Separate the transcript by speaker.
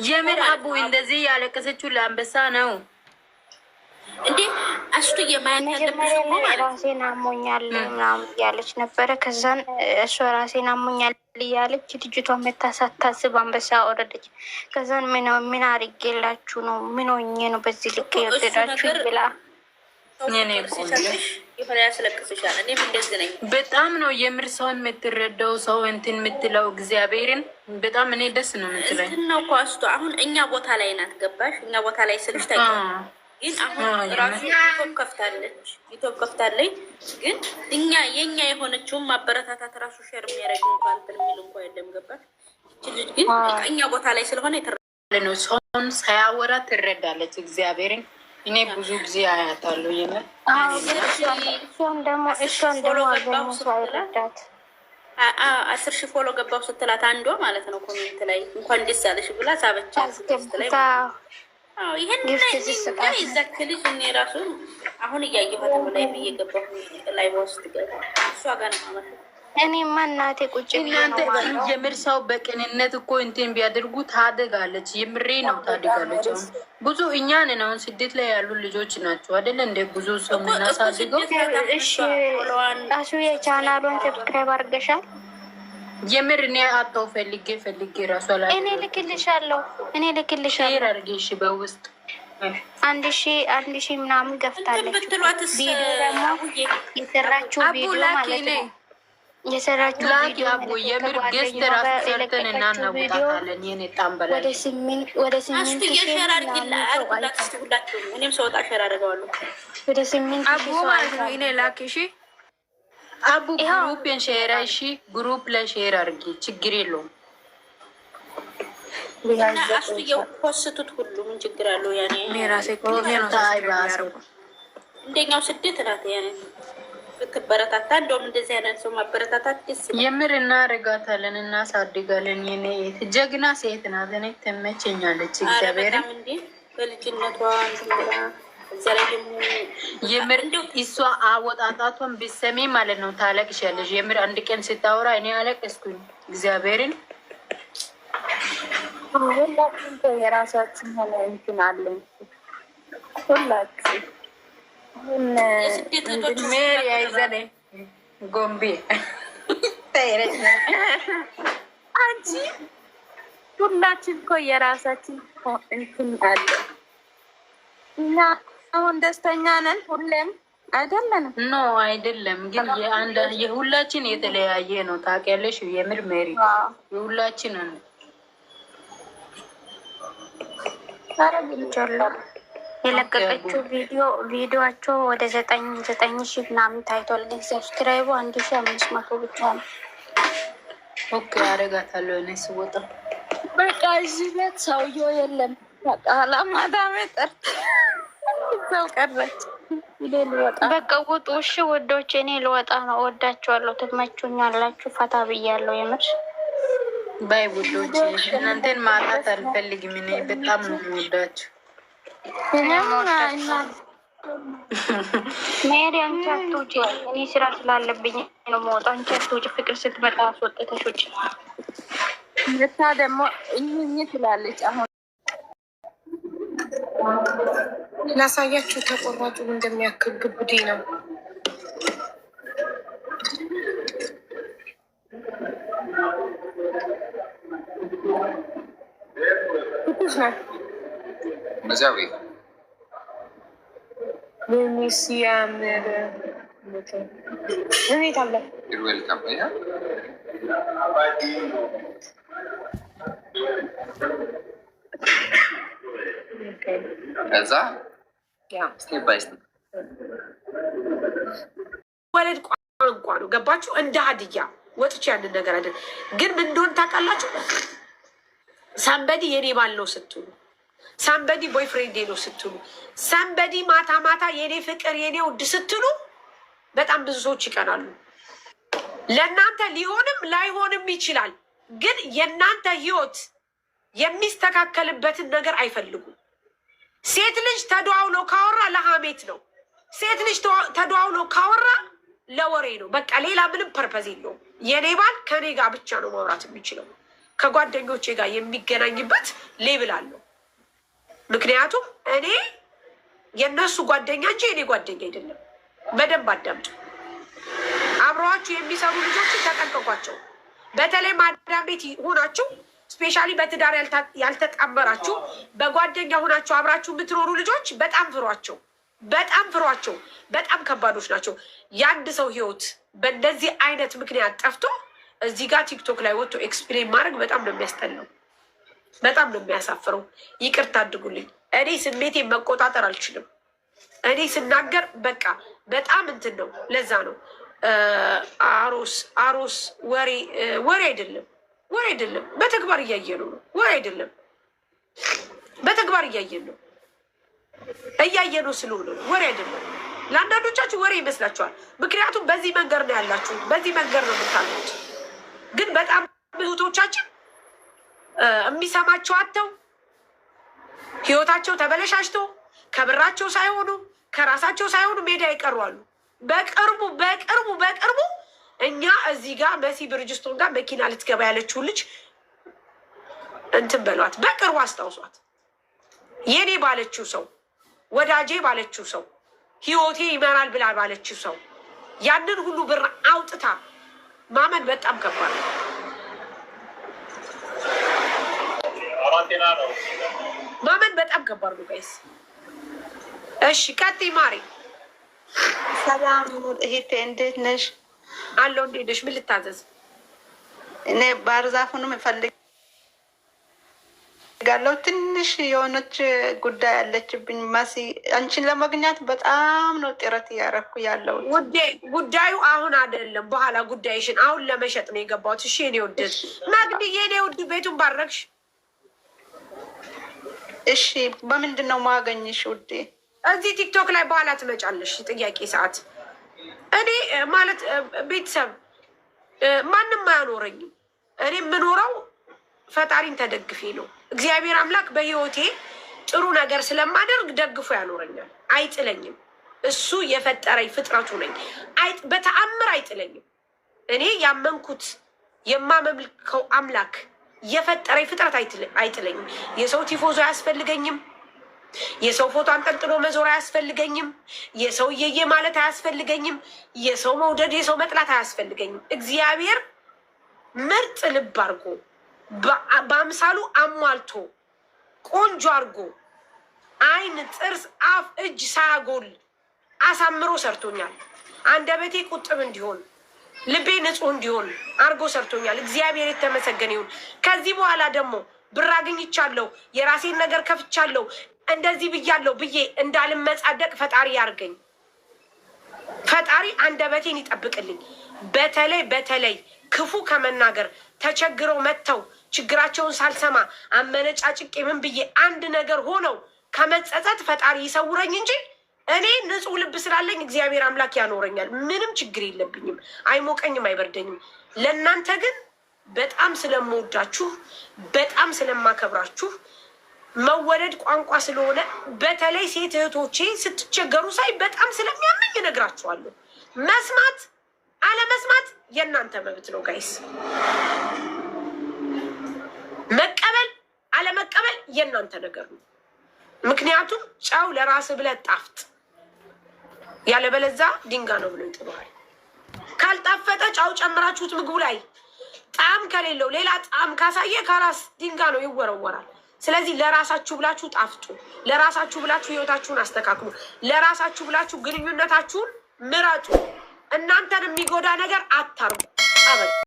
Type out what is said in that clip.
Speaker 1: የምን አቡ እንደዚህ ያለቀሰችው ለአንበሳ ነው
Speaker 2: እንዴ? አስቱ የማያን ያለብሽ
Speaker 3: ራሴን አሞኛል ምናምን እያለች ነበረ። ከዛን እሷ ራሴን አሞኛል እያለች ልጅቷ መታ ሳታስብ አንበሳ ወረደች። ከዛን ምን አርጌላችሁ ነው? ምን ሆኜ ነው በዚህ ልክ የወደዳችሁ ብላ
Speaker 2: ያስለቅስሻል። እኔም እንደዚህ ነኝ።
Speaker 1: በጣም ነው የምር ሰውን የምትረዳው ሰው እንትን የምትለው እግዚአብሔርን በጣም እኔ ደስ ነው የምትለኝ
Speaker 2: ነው እኮ አስቱ። አሁን እኛ ቦታ ላይ ናት፣ ገባሽ? እኛ ቦታ ላይ ስልሽ ታ ግን አሁን ራሱ ዩቱብ ከፍታለች። ግን እኛ የኛ የሆነችውን ማበረታታት ራሱ ሼር የሚያደርግ እንኳን የሚል እንኳ የለም፣ ገባሽ? ልጅ ግን እኛ ቦታ ላይ ስለሆነ የተረዳለ ነው። ሰውን ሳያወራ ትረዳለች እግዚአብሔርን። እኔ ብዙ ጊዜ አያታለሁ የምር
Speaker 3: እሷን ደግሞ ሳይረዳት
Speaker 2: 10,000 ፎሎ ገባው ስትላት አንዷ ማለት ነው ኮሜንት ላይ እንኳን ደስ አለሽ ብላ ሳበቻ ስትላይ ይሄን ይዘክ ልጅ እኔ ራሱ አሁን እያየኋት ላይ ብዬ ገባሁ ላይ ውስጥ ገባ እሷ ጋር ነው ማለት
Speaker 3: እኔማ እናቴ ቁጭ
Speaker 1: እናንተ የምር ሰው በቅንነት እኮ እንትን ቢያደርጉ ታደጋለች። የምሬ ነው ታደጋለች። ብዙ እኛን ነው ስደት ላይ ያሉ ልጆች ናቸው አይደለ? እንደ ብዙ ሰው የምናሳድገው።
Speaker 3: እሺ አሱ የቻናሉን ሰብስክራይብ አድርገሻል?
Speaker 1: የምር እኔ አጣው ፈልጌ ራሱ ላይ
Speaker 3: እኔ ልክልሻለሁ
Speaker 1: ሼር አድርጌሽ በውስጥ
Speaker 3: 1,000 ምናምን ገፍታለች። ቪዲዮ ደግሞ የሰራችው ቪዲዮ ማለት ነው የሰራችው ቪዲዮ
Speaker 1: አቡ የምር ገዝተ ራሱ ሰርተን እናናውጣታለን። የኔ ጣምበላ
Speaker 3: ወደ 8
Speaker 1: አቡ ማለት ነው። እኔ ላኪሽ አቡ ግሩፕን ሼር እሺ፣ ግሩፕ ላይ ሼር አድርጊ፣ ችግር የለውም።
Speaker 2: አስቱየው ፖስቱት ሁሉ ምን ችግር አለው? ያኔ
Speaker 1: ራሴ
Speaker 2: እንደኛው ስደት ናት ያኔ ብትበረታታ እንደውም እንደዚህ አይነት ሰው ማበረታታት ደስ ይላል።
Speaker 1: የምር እናረጋታለን፣ እናሳድጋለን። የኔ ጀግና ሴት ናት። እኔ ትመቸኛለች። እግዚአብሔር
Speaker 2: እንዴ በልጅነቷ እንትና እዛ ላይ ደግሞ
Speaker 1: የምር እሷ አወጣጣቷን ብትሰሚ ማለት ነው ታለቅሻለሽ። የምር አንድ ቀን ስታወራ እኔ አለቅስኩኝ። እግዚአብሔርን
Speaker 4: ሁላችን የራሳችን ሆነ እንትን አለን ሁላችን
Speaker 1: ሜሪ አይዘኔ ጎምቤ
Speaker 4: አንቺ ሁላችን እኮ የራሳችን እንትን አለ እና አሁን ደስተኛ ነን ሁሌም አይደለንም።
Speaker 1: ኖ አይደለም፣ ግን የሁላችን የተለያየ ነው ታውቂያለሽ። የምር ሜሪ የሁላችን ነው
Speaker 3: የለቀቀችው ቪዲዮቸው ወደ 9,000 ምናምን ታይቷል። ግን ሰብስክራይቡ 1,500 ብቻ ነው።
Speaker 1: ኦኬ አደርጋታለሁ እኔ ስወጣ።
Speaker 4: በቃ እዚህ ቤት ሰውዬው የለም። በቃ አላማዳሜ ጠርት ሰው ቀረች።
Speaker 3: በቃ ውጡ እሺ ወዶች፣ እኔ ልወጣ ነው። ወዳችኋለሁ፣ ትመቹኛላችሁ። ፈታ ብያለሁ የምር
Speaker 1: ባይ ውዶች። እናንተን ማጣት አልፈልግም። እኔ በጣም ነው የምወዳችሁ።
Speaker 3: ሜሪ አንቺ አትውጪ፣ እኔ ስራ ስላለብኝ ነው የምወጣው። አንቺ አትውጪ፣ ፍቅር ስትመጣ አስወጥተሽ ውጪ።
Speaker 4: ምታ ደግሞ እኝ ትላለች። አሁን
Speaker 5: ላሳያችሁ ተቆራጩ እንደሚያክል ግብዴ ነው። ትኩስ ነው
Speaker 6: መዛዊ
Speaker 5: ሲያምር እንዴት አለ
Speaker 6: ዌልካም ያ ከዛ ስቴፕ ባይ ስቴፕ
Speaker 5: ወለድ ቋንቋ ነው። ገባችሁ? እንደ ሀዲያ ወጥቼ ያንን ነገር አይደል። ግን ምን እንደሆነ ታውቃላችሁ? ሳምበዲ የኔ ባል ነው ስትሉ፣ ሳምበዲ ቦይፍሬንድ ነው ስትሉ፣ ሳምበዲ ማታ ማታ የኔ ፍቅር የኔ ውድ ስትሉ በጣም ብዙ ሰዎች ይቀናሉ። ለእናንተ ሊሆንም ላይሆንም ይችላል። ግን የእናንተ ህይወት የሚስተካከልበትን ነገር አይፈልጉም። ሴት ልጅ ተደዋውሎ ካወራ ለሀሜት ነው። ሴት ልጅ ተደዋውሎ ካወራ ለወሬ ነው። በቃ ሌላ ምንም ፐርፐዝ የለውም። የኔ ባል ከኔ ጋር ብቻ ነው ማውራት የሚችለው። ከጓደኞቼ ጋር የሚገናኝበት ሌብል አለው። ምክንያቱም እኔ የእነሱ ጓደኛ እንጂ እኔ ጓደኛ አይደለም። በደንብ አዳምጡ። አብረዋችሁ የሚሰሩ ልጆችን ተጠንቀቋቸው። በተለይ ማዳም ቤት ሆናችሁ ስፔሻሊ በትዳር ያልተጣመራችሁ በጓደኛ ሆናችሁ አብራችሁ የምትኖሩ ልጆች በጣም ፍሯቸው፣ በጣም ፍሯቸው። በጣም ከባዶች ናቸው። የአንድ ሰው ህይወት በእንደዚህ አይነት ምክንያት ጠፍቶ እዚህ ጋር ቲክቶክ ላይ ወጥቶ ኤክስፕሌን ማድረግ በጣም ነው የሚያስጠላው፣ በጣም ነው የሚያሳፍረው። ይቅርታ አድርጉልኝ። እኔ ስሜቴን መቆጣጠር አልችልም። እኔ ስናገር በቃ በጣም እንትን ነው። ለዛ ነው አሮስ ወሬ አይደለም፣ ወሬ አይደለም። በተግባር እያየን ነው። ወሬ አይደለም፣ በተግባር እያየን ነው። እያየነው ስለሆነ ወሬ አይደለም። ለአንዳንዶቻችሁ ወሬ ይመስላችኋል። ምክንያቱም በዚህ መንገድ ነው ያላችሁ፣ በዚህ መንገድ ነው የምታሉት። ግን በጣም ብዙቶቻችን የሚሰማቸው አጥተው ህይወታቸው ተበለሻሽቶ ከብራቸው ሳይሆኑ ከራሳቸው ሳይሆኑ ሜዳ ይቀሯሉ። በቅርቡ እኛ እዚህ ጋር መሲ ብርጅስቶን ጋር መኪና ልትገባ ያለችው ልጅ እንትን በሏት፣ በቅርቡ አስታውሷት። የኔ ባለችው ሰው፣ ወዳጄ ባለችው ሰው፣ ህይወቴ ይመራል ብላ ባለችው ሰው ያንን ሁሉ ብር አውጥታ ማመን በጣም ከባድ ነው። ማመን በጣም ከባድ ነው ጋይስ። እሺ ቀጥይ ማሪ።
Speaker 7: ሰላም እህቴ፣ እንዴት ነሽ?
Speaker 5: አለው። እንዴት ነሽ? ምን ልታዘዝ?
Speaker 7: እኔ ባህር ዛፉንም እፈልጋለሁ። ትንሽ የሆነች ጉዳይ ያለችብኝ መሲ፣ አንቺን ለማግኘት በጣም ነው ጥረት እያደረኩ ያለው።
Speaker 5: ጉዳዩ አሁን አይደለም፣ በኋላ ጉዳይሽን አሁን ለመሸጥ ነው የገባሁት። እሺ የኔ ውድ መግድዬ፣ የኔ ውድ ቤቱን ባረግሽ።
Speaker 7: እሺ በምንድን ነው ማገኝሽ ውዴ?
Speaker 5: እዚህ ቲክቶክ ላይ በኋላ ትመጫለሽ። ጥያቄ ሰዓት እኔ ማለት ቤተሰብ ማንም አያኖረኝም። እኔ የምኖረው ፈጣሪን ተደግፌ ነው። እግዚአብሔር አምላክ በህይወቴ ጥሩ ነገር ስለማደርግ ደግፎ ያኖረኛል። አይጥለኝም። እሱ የፈጠረኝ ፍጥረቱ ነኝ። በተአምር አይጥለኝም። እኔ ያመንኩት የማመልከው አምላክ የፈጠረኝ ፍጥረት አይጥለኝም። የሰው ቲፎዞ አያስፈልገኝም። የሰው ፎቶ አንጠልጥሎ መዞር አያስፈልገኝም። የሰው እየየ ማለት አያስፈልገኝም። የሰው መውደድ፣ የሰው መጥላት አያስፈልገኝም። እግዚአብሔር ምርጥ ልብ አድርጎ በአምሳሉ አሟልቶ ቆንጆ አድርጎ ዓይን፣ ጥርስ፣ አፍ፣ እጅ ሳያጎል አሳምሮ ሰርቶኛል። አንደበቴ ቁጥብ እንዲሆን፣ ልቤ ንጹህ እንዲሆን አድርጎ ሰርቶኛል። እግዚአብሔር የተመሰገነ ይሁን። ከዚህ በኋላ ደግሞ ብር አግኝቻለሁ፣ የራሴን ነገር ከፍቻለሁ፣ እንደዚህ ብያለሁ ብዬ እንዳልመጻደቅ ፈጣሪ ያርገኝ። ፈጣሪ አንደበቴን ይጠብቅልኝ። በተለይ ክፉ ከመናገር ተቸግረው መጥተው ችግራቸውን ሳልሰማ አመነጫጭቄ ምን ብዬ አንድ ነገር ሆነው ከመጸጸት ፈጣሪ ይሰውረኝ እንጂ እኔ ንጹህ ልብ ስላለኝ እግዚአብሔር አምላክ ያኖረኛል። ምንም ችግር የለብኝም። አይሞቀኝም፣ አይበርደኝም። ለእናንተ ግን በጣም ስለምወዳችሁ፣ በጣም ስለማከብራችሁ፣ መወደድ ቋንቋ ስለሆነ በተለይ ሴት እህቶቼ ስትቸገሩ ሳይ በጣም ስለሚያመኝ እነግራችኋለሁ። መስማት አለመስማት የእናንተ መብት ነው ጋይስ። መቀበል አለመቀበል የእናንተ ነገር ነው። ምክንያቱም ጨው ለራስ ብለህ ጣፍጥ፣ ያለበለዛ ድንጋይ ነው ብሎ ይጥለዋል። ካልጣፈጠ ጨው ጨምራችሁት ምግቡ ላይ ጣዕም ከሌለው ሌላ ጣዕም ካሳየ ከራስ ድንጋይ ነው፣ ይወረወራል። ስለዚህ ለራሳችሁ ብላችሁ ጣፍጡ። ለራሳችሁ ብላችሁ ህይወታችሁን አስተካክሉ። ለራሳችሁ ብላችሁ ግንኙነታችሁን ምረጡ። እናንተን የሚጎዳ ነገር አታርጉ። አበል